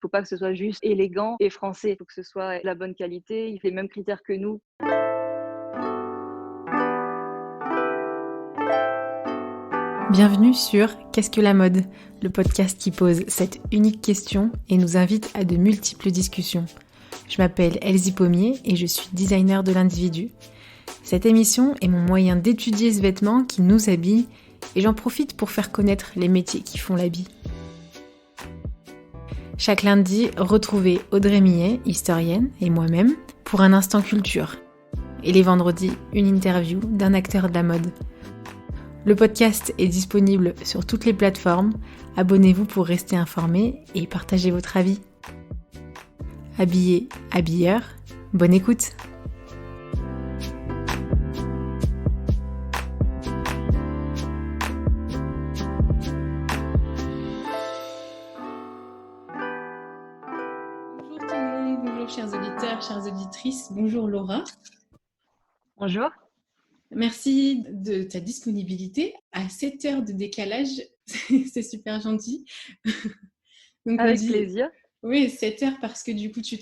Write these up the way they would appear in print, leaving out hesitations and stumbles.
faut pas que ce soit juste élégant et français. Il faut que ce soit la bonne qualité, il fait les mêmes critères que nous. Bienvenue sur Qu'est-ce que la mode? Le podcast qui pose cette unique question et nous invite à de multiples discussions. Je m'appelle Elsie Pommier et je suis designer de l'individu. Cette émission est mon moyen d'étudier ce vêtement qui nous habille et j'en profite pour faire connaître les métiers qui font l'habit. Chaque lundi, retrouvez Audrey Millet, historienne, et moi-même pour un instant culture. Et les vendredis, une interview d'un acteur de la mode. Le podcast est disponible sur toutes les plateformes. Abonnez-vous pour rester informé et partagez votre avis. Habillé, habilleur, bonne écoute. Bonjour tout le monde, bonjour chers auditeurs, chères auditrices, bonjour Laura. Bonjour. Merci de ta disponibilité à 7 heures de décalage, c'est super gentil. Donc on Avec dit, plaisir, oui, 7 heures parce que du coup tu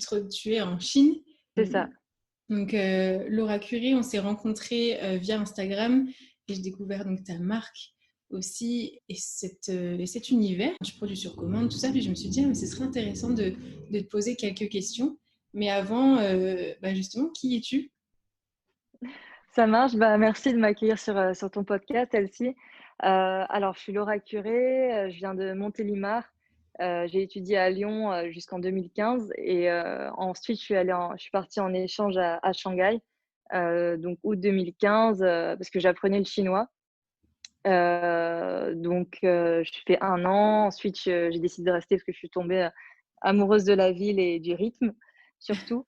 es en Chine. c'est ça. Donc Laura Curie, on s'est rencontrés via Instagram et j'ai découvert donc ta marque aussi et cet univers. Tu produis sur commande, tout ça, puis je me suis dit, mais ce serait intéressant de te poser quelques questions. Mais avant, justement, qui es-tu ? Ça marche. Merci de m'accueillir sur ton podcast, Elsie. Alors, je suis Laura Curé, je viens de Montélimar. J'ai étudié à Lyon jusqu'en 2015 et ensuite je suis partie en échange à Shanghai, donc août 2015, parce que j'apprenais le chinois. Je fais 1 an. Ensuite, j'ai décidé de rester parce que je suis tombée amoureuse de la ville et du rythme, surtout.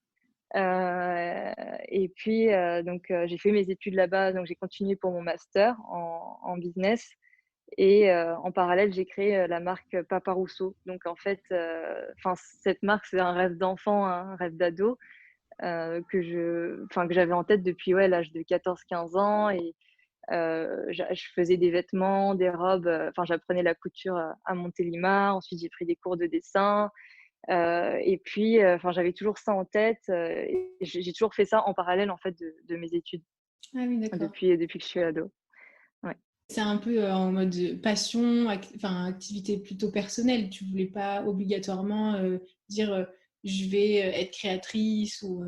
Et puis, j'ai fait mes études là-bas, donc j'ai continué pour mon master en business. Et en parallèle, j'ai créé la marque Papa Rousseau. Donc en fait, cette marque, c'est un rêve d'enfant, un rêve d'ado que j'avais en tête depuis l'âge de 14-15 ans. Et je faisais des vêtements, des robes. J'apprenais la couture à Montélimar. Ensuite, j'ai pris des cours de dessin. Et puis, j'avais toujours ça en tête. Et j'ai toujours fait ça en parallèle en fait de mes études Ah oui, d'accord. depuis que je suis ado. Ouais. C'est un peu en mode passion, activité plutôt personnelle. Tu voulais pas obligatoirement dire je vais être créatrice ou.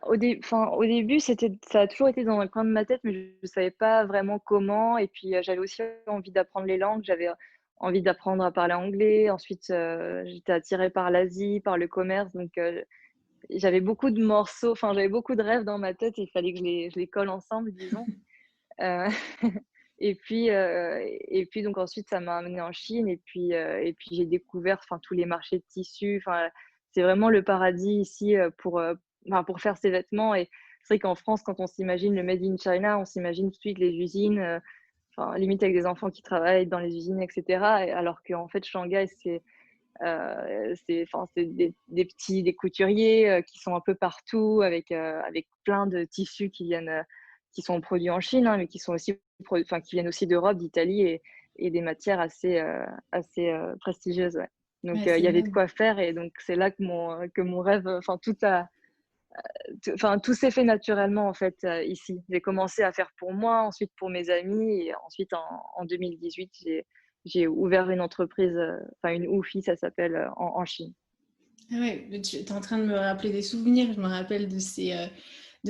Au début, ça a toujours été dans un coin de ma tête, mais je ne savais pas vraiment comment. Et puis, j'avais aussi envie d'apprendre les langues. J'avais envie d'apprendre à parler anglais. Ensuite, j'étais attirée par l'Asie, par le commerce. Donc, j'avais beaucoup de morceaux, j'avais beaucoup de rêves dans ma tête et il fallait que je les colle ensemble, disons. Euh, et puis, donc ensuite, ça m'a amenée en Chine. Et puis j'ai découvert tous les marchés de tissus. C'est vraiment le paradis ici pour faire ces vêtements. Et c'est vrai qu'en France, quand on s'imagine le Made in China, on s'imagine tout de suite les usines, limite avec des enfants qui travaillent dans les usines, etc. Alors qu'en fait, Shanghai, c'est des couturiers qui sont un peu partout avec plein de tissus qui sont produits en Chine, hein, mais qui sont aussi qui viennent aussi d'Europe, d'Italie et des matières assez prestigieuses. Ouais. Donc Ouais, il c'est y avait de énorme. quoi faire et donc c'est là que mon rêve, tout s'est fait naturellement en fait ici. J'ai commencé à faire pour moi, ensuite pour mes amis et ensuite en 2018 j'ai ouvert une entreprise, une OUFI, ça s'appelle en Chine. Ah ouais, tu es en train de me rappeler des souvenirs. Je me rappelle de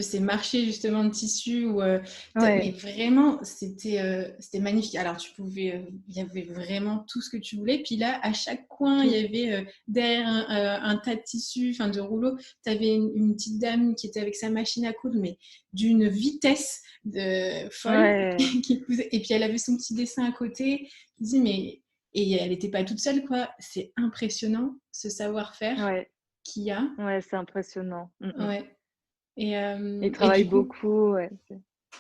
ces marchés justement de tissus où, mais Ouais, vraiment, c'était magnifique. Alors, il y avait vraiment tout ce que tu voulais. Puis là, à chaque coin, il y tout. avait derrière un tas de tissus, enfin de rouleaux, tu avais une petite dame qui était avec sa machine à coudre, mais d'une vitesse folle. Ouais, Qui cousait. Et puis elle avait son petit dessin à côté. Je dis, mais et elle n'était pas toute seule, quoi. C'est impressionnant, ce savoir-faire ouais, qu'il y a. ouais, c'est impressionnant. Ouais. Ils Et travaillent du coup, beaucoup, ouais.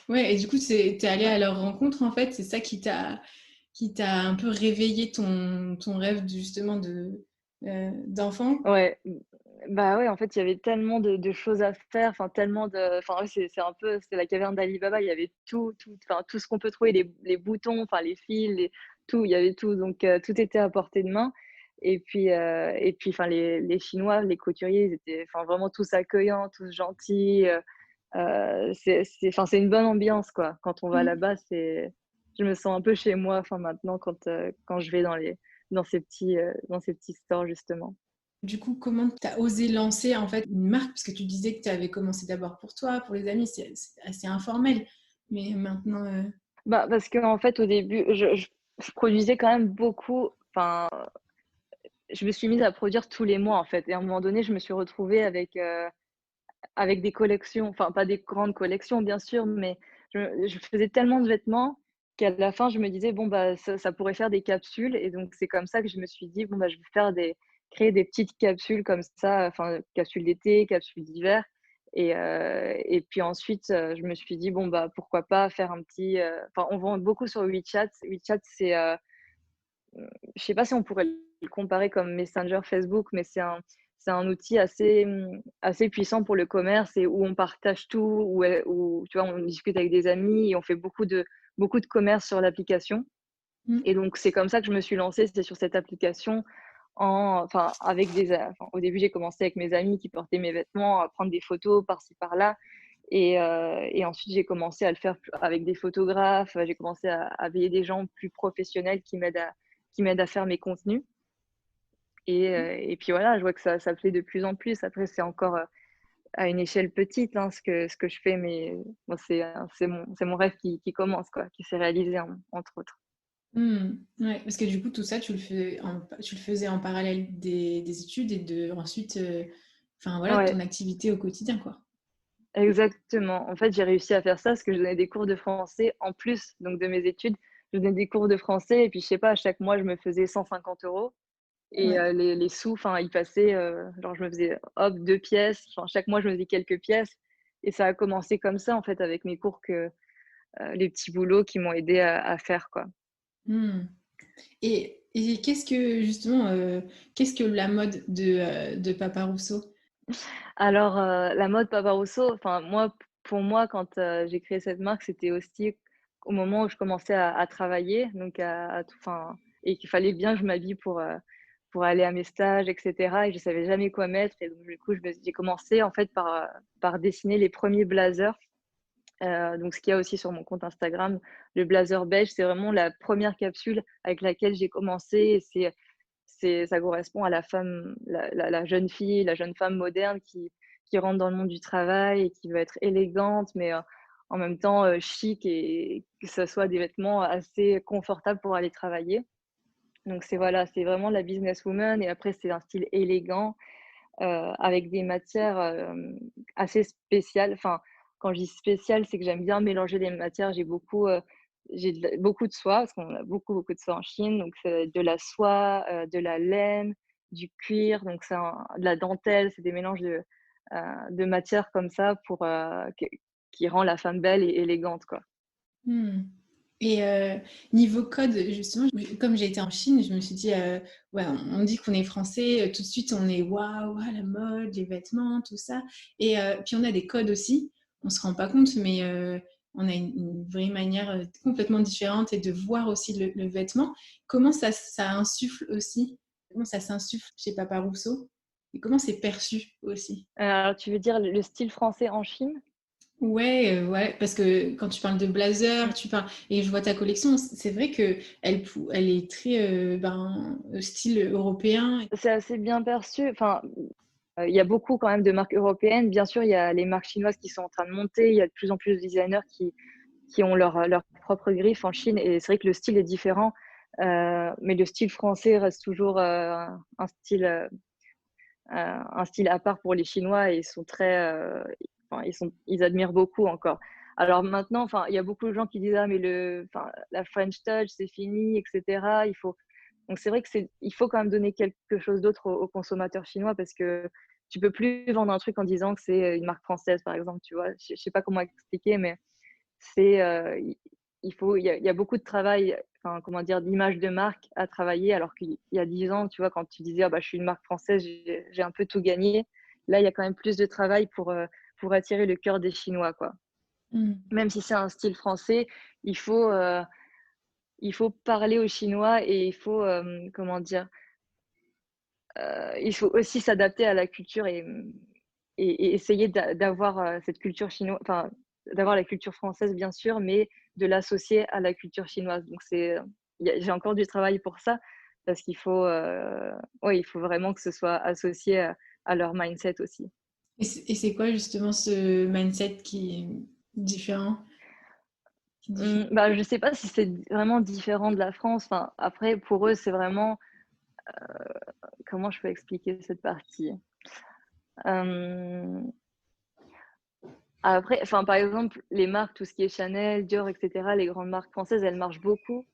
ouais, et du coup, t'es allé à leur rencontre, en fait. C'est ça qui t'a un peu réveillé ton rêve, justement, d'enfant. Ouais, bah ouais, en fait, il y avait tellement de choses à faire, ouais, c'est un peu, c'est la caverne d'Ali Baba, il y avait tout ce qu'on peut trouver, les boutons, les fils, tout, il y avait tout, donc tout était à portée de main. Enfin, les Chinois, les couturiers, ils étaient enfin, vraiment tous accueillants, tous gentils. C'est une bonne ambiance, quoi. Quand on va Mmh. là-bas, je me sens un peu chez moi, enfin, maintenant, quand je vais dans ces petits stores, justement. Du coup, comment tu as osé lancer en fait une marque? Parce que tu disais que tu avais commencé d'abord pour toi, pour les amis, c'est assez informel. Mais maintenant, Bah, parce qu'en fait, au début, je produisais quand même beaucoup. Enfin, je me suis mise à produire tous les mois, en fait, et à un moment donné, je me suis retrouvée avec des collections, enfin pas des grandes collections bien sûr, mais je faisais tellement de vêtements qu'à la fin je me disais: «Bon bah ça pourrait faire des capsules», et donc c'est comme ça que je me suis dit: «Bon bah je vais créer des petites capsules comme ça, enfin capsules d'été, capsules d'hiver», et puis ensuite, je me suis dit: «Bon bah pourquoi pas faire un petit», enfin on vend beaucoup sur WeChat. WeChat je sais pas si on pourrait le comparer comme Messenger Facebook, mais c'est un outil assez puissant pour le commerce, et où on partage tout, où tu vois, on discute avec des amis et on fait beaucoup de commerce sur l'application, mmh, et donc c'est comme ça que je me suis lancée, c'était sur cette application enfin avec enfin au début, j'ai commencé avec mes amis qui portaient mes vêtements, à prendre des photos par-ci par-là, et ensuite j'ai commencé à le faire avec des photographes, j'ai commencé à payer des gens plus professionnels qui m'aident à faire mes contenus, et puis voilà, je vois que ça plaît de plus en plus. Après, c'est encore, à une échelle petite, hein, ce que je fais, mais bon, c'est mon rêve qui commence, quoi, qui s'est réalisé, entre autres. mmh, ouais, parce que du coup, tout ça, tu le faisais en parallèle des études et de ensuite, enfin voilà, de Ouais, ton activité au quotidien, quoi? exactement. En fait, j'ai réussi à faire ça parce que je donnais des cours de français en plus, donc, de mes études. Je donnais des cours de français, et puis je sais pas, à chaque mois, je me faisais 150 €, et Ouais. les sous, enfin, ils passaient, genre je me faisais, hop, 2 pièces, enfin chaque mois, je me faisais quelques pièces, et ça a commencé comme ça, en fait, avec mes cours, les petits boulots qui m'ont aidé à faire, quoi. Mmh. Et qu'est-ce que justement, qu'est-ce que la mode de Papa Rousseau? Alors, la mode Papa Rousseau, enfin moi, pour moi, quand, j'ai créé cette marque, c'était aussi au moment où je commençais à travailler, donc à tout enfin, et qu'il fallait bien que je m'habille pour aller à mes stages, et cetera, et je savais jamais quoi mettre, et donc du coup, j'ai commencé en fait par dessiner les premiers blazers. Donc ce qu'il y a aussi sur mon compte Instagram, le blazer beige, c'est vraiment la première capsule avec laquelle j'ai commencé, et ça correspond à la femme, la jeune fille, la jeune femme moderne qui rentre dans le monde du travail et qui veut être élégante, mais en même temps, chic, et que ça soit des vêtements assez confortables pour aller travailler. Donc voilà, c'est vraiment la businesswoman, et après c'est un style élégant, avec des matières, assez spéciales. Enfin, quand je dis spéciales, c'est que j'aime bien mélanger les matières. Beaucoup de soie, parce qu'on a beaucoup de soie en Chine, donc c'est de la soie, de la laine, du cuir, donc de la dentelle, c'est des mélanges de matières comme ça qui rend la femme belle et élégante, quoi. Mmh. Et niveau code, justement, comme j'ai été en Chine, je me suis dit, ouais, on dit qu'on est français, tout de suite on est waouh, ah, la mode, les vêtements, tout ça. Et puis on a des codes aussi, on se rend pas compte, mais on a une vraie manière complètement différente et de voir aussi le vêtement. Comment ça insuffle aussi? Comment ça s'insuffle chez Papa Rousseau? Et comment c'est perçu aussi? Alors tu veux dire le style français en Chine? Ouais, ouais, parce que quand tu parles de blazer, tu parles et je vois ta collection, c'est vrai qu'elle est très, style européen. C'est assez bien perçu, enfin, il y a beaucoup quand même de marques européennes. Bien sûr, il y a les marques chinoises qui sont en train de monter. Il y a de plus en plus de designers qui ont leur propre griffe en Chine, et c'est vrai que le style est différent. Mais le style français reste toujours, un style à part pour les Chinois, et ils sont très, enfin, ils admirent beaucoup encore. Alors maintenant, enfin, il y a beaucoup de gens qui disent: «Ah mais la French touch, c'est fini, et cetera». Donc c'est vrai que il faut quand même donner quelque chose d'autre aux consommateurs chinois, parce que tu peux plus vendre un truc en disant que c'est une marque française, par exemple, tu vois? Je sais pas comment expliquer, mais c'est, il y a beaucoup de travail, enfin, comment dire? D'image de marque à travailler, alors qu'il y a 10 ans, tu vois, quand tu disais: «Ah bah, je suis une marque française, j'ai un peu tout gagné». Là, il y a quand même plus de travail pour attirer le cœur des Chinois, quoi. Mmh. Même si c'est un style français, il faut, heu, il faut parler aux Chinois, et il faut, comment dire? il faut aussi s'adapter à la culture et essayer d'avoir, cette culture chinoise, enfin, d'avoir la culture française bien sûr, mais de l'associer à la culture chinoise. Donc j'ai encore du travail pour ça, parce qu'il faut, ouais, il faut vraiment que ce soit associé à leur mindset aussi. Et c'est quoi justement ce mindset qui est différent, qui diffère? Bah, je sais pas si c'est vraiment différent de la France. Enfin, après pour eux, c'est vraiment, comment je peux expliquer cette partie? Hem Après, enfin, par exemple, les marques, tout ce qui est Chanel, Dior, et cetera, les grandes marques françaises, elles marchent beaucoup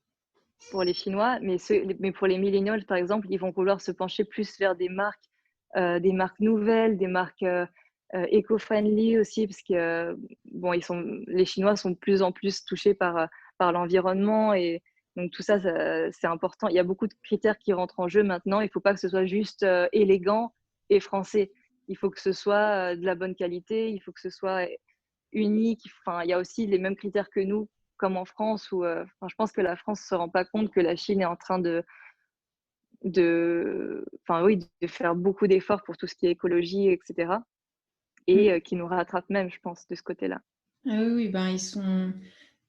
pour les Chinois, mais pour les millennials, par exemple, ils vont vouloir se pencher plus vers des marques nouvelles, des marques, éco-friendly aussi, parce que, bon, les Chinois sont de plus en plus touchés par l'environnement, et donc tout ça, c'est important. Il y a beaucoup de critères qui rentrent en jeu maintenant. Il faut pas que ce soit juste, élégant et français. Il faut que ce soit, de la bonne qualité, il faut que ce soit unique. Enfin, il y a aussi les mêmes critères que nous, comme en France, où, enfin, je pense que la France se rend pas compte que la Chine est en train enfin oui, de faire beaucoup d'efforts pour tout ce qui est écologie, et cetera, et Mm. qui nous rattrape même, je pense, de ce côté-là. Ah oui, oui, ben, ils sont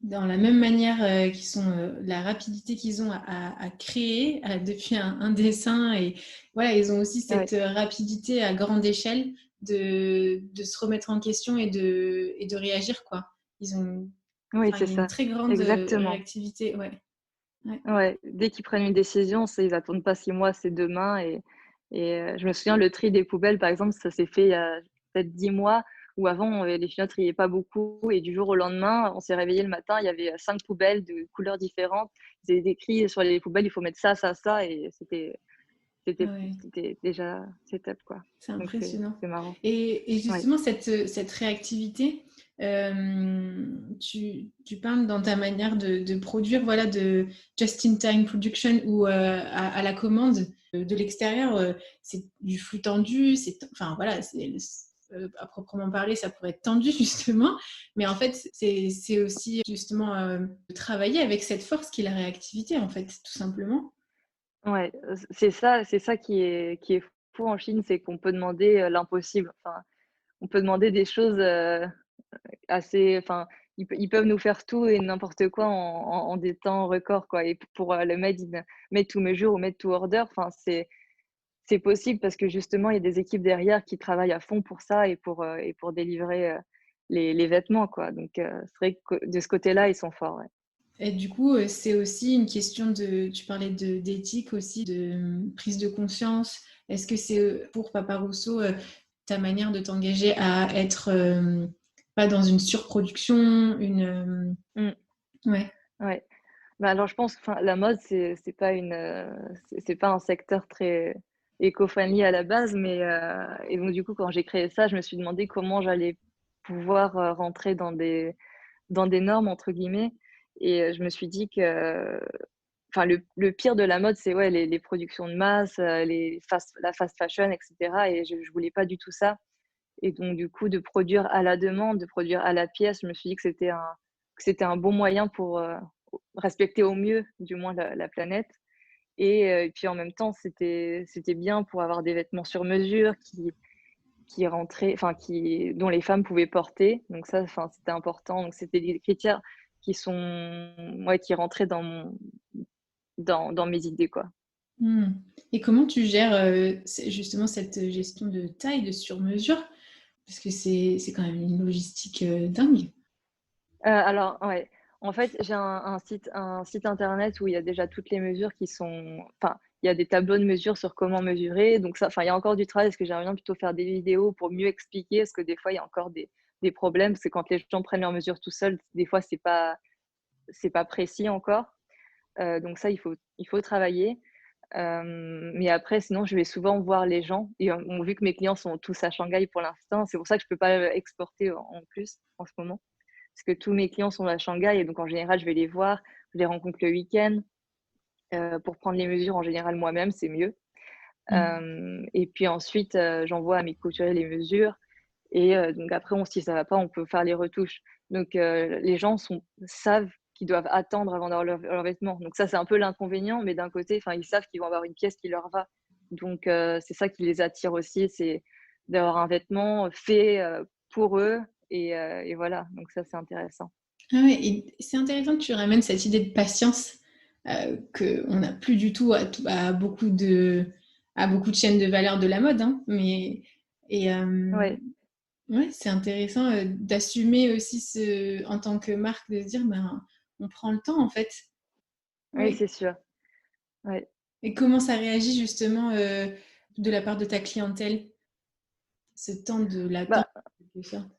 dans la même manière qu'ils sont, la rapidité qu'ils ont à créer depuis un dessin. Et voilà, ils ont aussi Ouais, cette rapidité à grande échelle de se remettre en question et de réagir, quoi. Ils ont, oui, enfin, c'est il y a une ça, très grande exactement. réactivité, ouais. Ouais. Ouais, dès qu'ils prennent une décision, ils attendent pas 6 mois, c'est demain. Je me souviens, le tri des poubelles, par exemple, ça s'est fait il y a peut-être 10 mois, où avant, les Chinois triaient pas beaucoup, et du jour au lendemain, on s'est réveillé le matin, il y avait 5 poubelles de couleurs différentes. Ils avaient écrit sur les poubelles: «Il faut mettre ça, ça, ça», et Ah ouais. c'était déjà c'est top, quoi. C'est Donc impressionnant. c'est marrant. Et Ouais. justement, cette réactivité, tu parles dans ta manière de produire, voilà, de just-in-time production ou à la commande de l'extérieur, c'est du flux tendu, enfin voilà, à proprement parler, ça pourrait être tendu justement, mais en fait, c'est aussi justement de travailler avec cette force qui est la réactivité, en fait, tout simplement. Ouais, c'est ça qui est fou en Chine, c'est qu'on peut demander, l'impossible. Enfin, on peut demander des choses, assez, enfin, ils peuvent nous faire tout et n'importe quoi en des temps records, quoi, et pour, le made to measure ou made to order, enfin, c'est possible parce que justement, il y a des équipes derrière qui travaillent à fond pour ça, et pour délivrer, les vêtements, quoi. Donc, c'est vrai que de ce côté-là, ils sont forts, ouais. Et du coup, c'est aussi une question tu parlais d'éthique aussi, de prise de conscience. Est-ce que c'est pour Papa Rousseau ta manière de t'engager à être pas dans une surproduction, Mmh, ouais. ouais. Bah, alors je pense, enfin, la mode, c'est pas c'est pas un secteur très éco-friendly à la base, mais et donc du coup, quand j'ai créé ça, je me suis demandé comment j'allais pouvoir, rentrer dans des «normes» entre guillemets, et je me suis dit que, enfin, le pire de la mode, c'est, ouais, les productions de masse, la fast fashion, et cetera, et je voulais pas du tout ça, et donc du coup, de produire à la demande, de produire à la pièce, je me suis dit que c'était un bon moyen pour, respecter au mieux, du moins, la planète, et puis en même temps, c'était bien pour avoir des vêtements sur mesure qui rentraient, enfin, dont les femmes pouvaient porter. Donc ça, enfin, c'était important. Donc c'était des critères ouais, qui rentraient dans mes idées, quoi. Hmm. Et comment tu gères justement cette gestion de taille, de sur-mesure? Parce que c'est quand même une logistique dingue. Alors ouais, en fait, j'ai un site internet où il y a déjà toutes les mesures enfin, il y a des tableaux de mesure sur comment mesurer, donc ça, enfin, il y a encore du travail parce que j'aimerais bien plutôt faire des vidéos pour mieux expliquer, parce que des fois, il y a encore des problèmes, parce que quand les gens prennent leurs mesures tout seuls, des fois, c'est pas précis encore, donc ça, il faut travailler. Mais après, sinon, je vais souvent voir les gens, et bon, vu que mes clients sont tous à Shanghai pour l'instant, c'est pour ça que je peux pas exporter en plus en ce moment. Parce que tous mes clients sont à Shanghai, et donc en général, je vais les voir, je les rencontre le week-end, pour prendre les mesures en général moi-même, c'est mieux. Hmm. Et puis ensuite, j'envoie à mes couturiers les mesures, et donc après, si ça va pas, on peut faire les retouches. Donc les gens savent qu'ils doivent attendre avant d'avoir leurs vêtements. Donc ça, c'est un peu l'inconvénient, mais d'un côté, enfin, ils savent qu'ils vont avoir une pièce qui leur va. Donc c'est ça qui les attire aussi, c'est d'avoir un vêtement fait pour eux et voilà, donc ça c'est intéressant. Ah ouais, et c'est intéressant que tu ramènes cette idée de patience qu'on n'a plus du tout à beaucoup de chaînes de valeur de la mode, hein, mais Ouais, ouais, c'est intéressant d'assumer aussi en tant que marque, de se dire ben on prend le temps en fait. oui, Oui. c'est sûr. Ouais. Et comment ça réagit justement de la part de ta clientèle, ce temps de l'attente, Bah, en quelque sorte.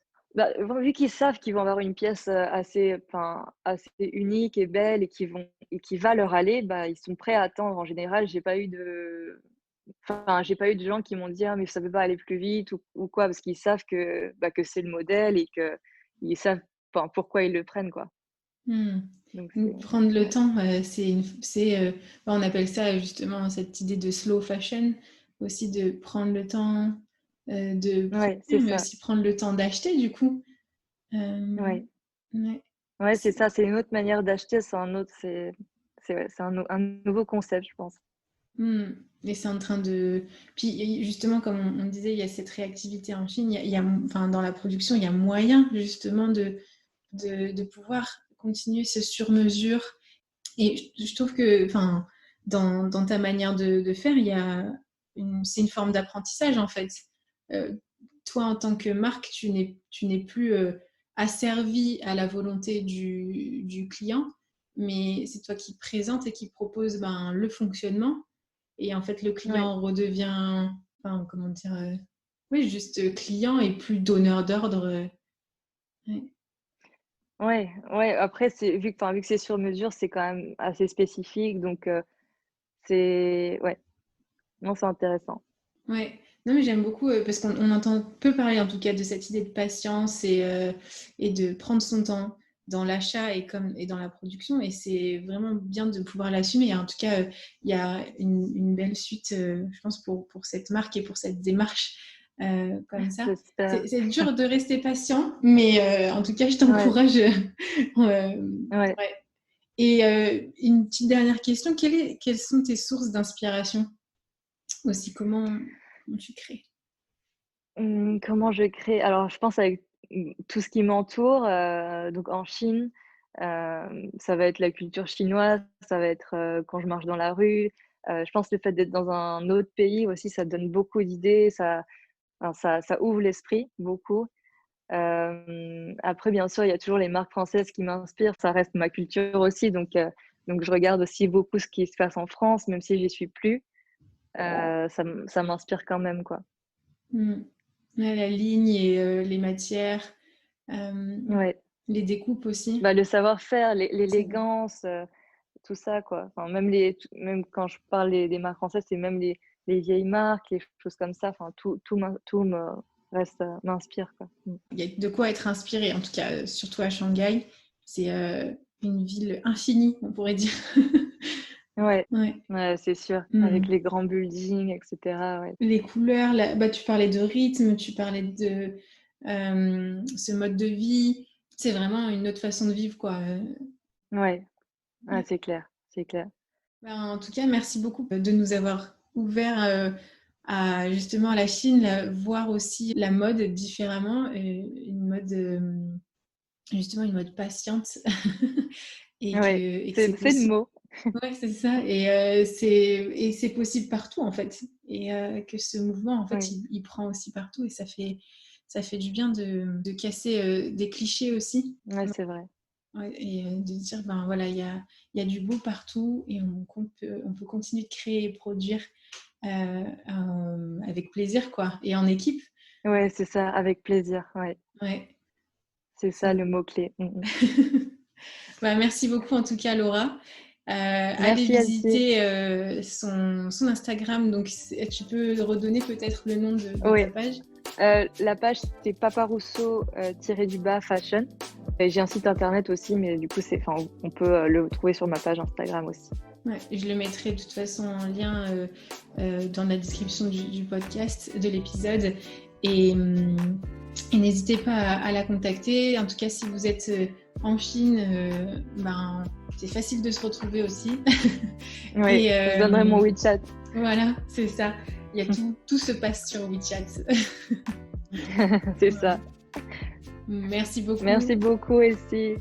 vu qu'ils savent qu'ils vont avoir une pièce assez unique et belle et qui va leur aller, ils sont prêts à attendre. En général, j'ai pas eu de gens qui m'ont dit: «Ah mais ça peut pas aller plus vite» ou quoi, parce qu'ils savent que c'est le modèle et qu'ils savent, pourquoi ils le prennent, quoi. Hmm. Donc Donc, c'est prendre le ouais. temps, on appelle ça justement cette idée de slow fashion, aussi de prendre le temps de Ouais, c'est produire, mais ça. aussi prendre le temps d'acheter du coup. Euh, Ouais. ouais. Ouais, c'est C'est- ça, c'est une autre manière d'acheter, c'est un nouveau concept, je pense. Hmm. Et c'est en train de... Puis justement, comme on disait, il y a cette réactivité en Chine, enfin, dans la production, il y a moyen justement de pouvoir continuer ce sur-mesure. Et je trouve que, enfin, dans ta manière de faire, c'est une forme d'apprentissage en fait. Euh, Toi, en tant que marque, tu n'es plus asservi à la volonté du client, mais c'est toi qui présente et qui propose le fonctionnement. Et en fait, le Ouais. client redevient, enfin, comment dire, oui, juste client et plus donneur d'ordre. Ouais. Ouais, ouais, après vu que c'est sur mesure, c'est quand même assez spécifique donc c'est ouais, non, c'est intéressant. Ouais, non mais j'aime beaucoup parce qu'on entend peu parler en tout cas de cette idée de patience et de prendre son temps dans l'achat et dans la production et c'est vraiment bien de pouvoir l'assumer. En tout cas, il y a une belle suite, je pense, pour cette marque et pour cette démarche comme ça. J'espère. C'est dur de rester patient, mais en tout cas, je Ouais, t'encourage. Ouais. ouais. Et une petite dernière question, quelles sont tes sources d'inspiration aussi? Comment tu crées? Comment je crée? Alors je pense avec, tout ce qui m'entoure, donc en Chine, ça va être la culture chinoise, ça va être, quand je marche dans la rue. Je pense le fait d'être dans un autre pays aussi, ça donne beaucoup d'idées, ça ouvre l'esprit beaucoup. Après bien sûr, il y a toujours les marques françaises qui m'inspirent, ça reste ma culture aussi donc je regarde aussi beaucoup ce qui se passe en France, même si j'y suis plus. Ça m'inspire quand même, quoi. Mm. Ouais, la ligne et les matières, euh, Ouais. les découpes aussi. Le savoir-faire, C'est vrai. l'élégance, tout ça, quoi. Enfin, même quand je parle des marques françaises, c'est même les vieilles marques, les choses comme ça. Enfin, tout me m'inspire, quoi. Il y a de quoi être inspiré, en tout cas, surtout à Shanghai. C'est une ville infinie, on pourrait dire. Ouais, Ouais. ouais, c'est sûr. Avec Mm. les grands buildings, et cetera, ouais. Les couleurs, tu parlais de rythme, tu parlais de ce mode de vie. C'est vraiment une autre façon de vivre, quoi. Ouais, ouais, Ouais. c'est clair, c'est clair. En tout cas, merci beaucoup de nous avoir ouvert à justement à la Chine, voir aussi la mode différemment, une mode justement une mode patiente Ouais, et que c'est c'est le possible. mot. Ouais, c'est ça. Et c'est possible partout en fait. Et que ce mouvement en fait, Oui, il prend aussi partout et ça fait du bien de casser des clichés aussi. ouais, c'est vrai. Ouais, et de dire, ben voilà, il y a du beau partout et on peut continuer de créer et produire avec plaisir, quoi, et en équipe. Ouais, c'est ça, avec plaisir, ouais. Ouais. C'est ça le mot-clé. Bah, merci beaucoup en tout cas, Laura. Allez Merci Elsie. visiter son Instagram. Donc, tu peux redonner peut-être le nom de Oui, ta page. la page c'est paparousseau du bas fashion. Et j'ai un site internet aussi, mais du coup on peut le trouver sur ma page Instagram aussi. Ouais, je le mettrai de toute façon en lien dans la description du podcast, de l'épisode. Et, et n'hésitez pas à la contacter. En tout cas, si vous êtes en Chine, c'est facile de se retrouver aussi. Oui, Et, je donnerai mon WeChat. Voilà, c'est ça. Il y a tout se passe sur WeChat. C'est ça. Merci beaucoup. Merci beaucoup, Elsie.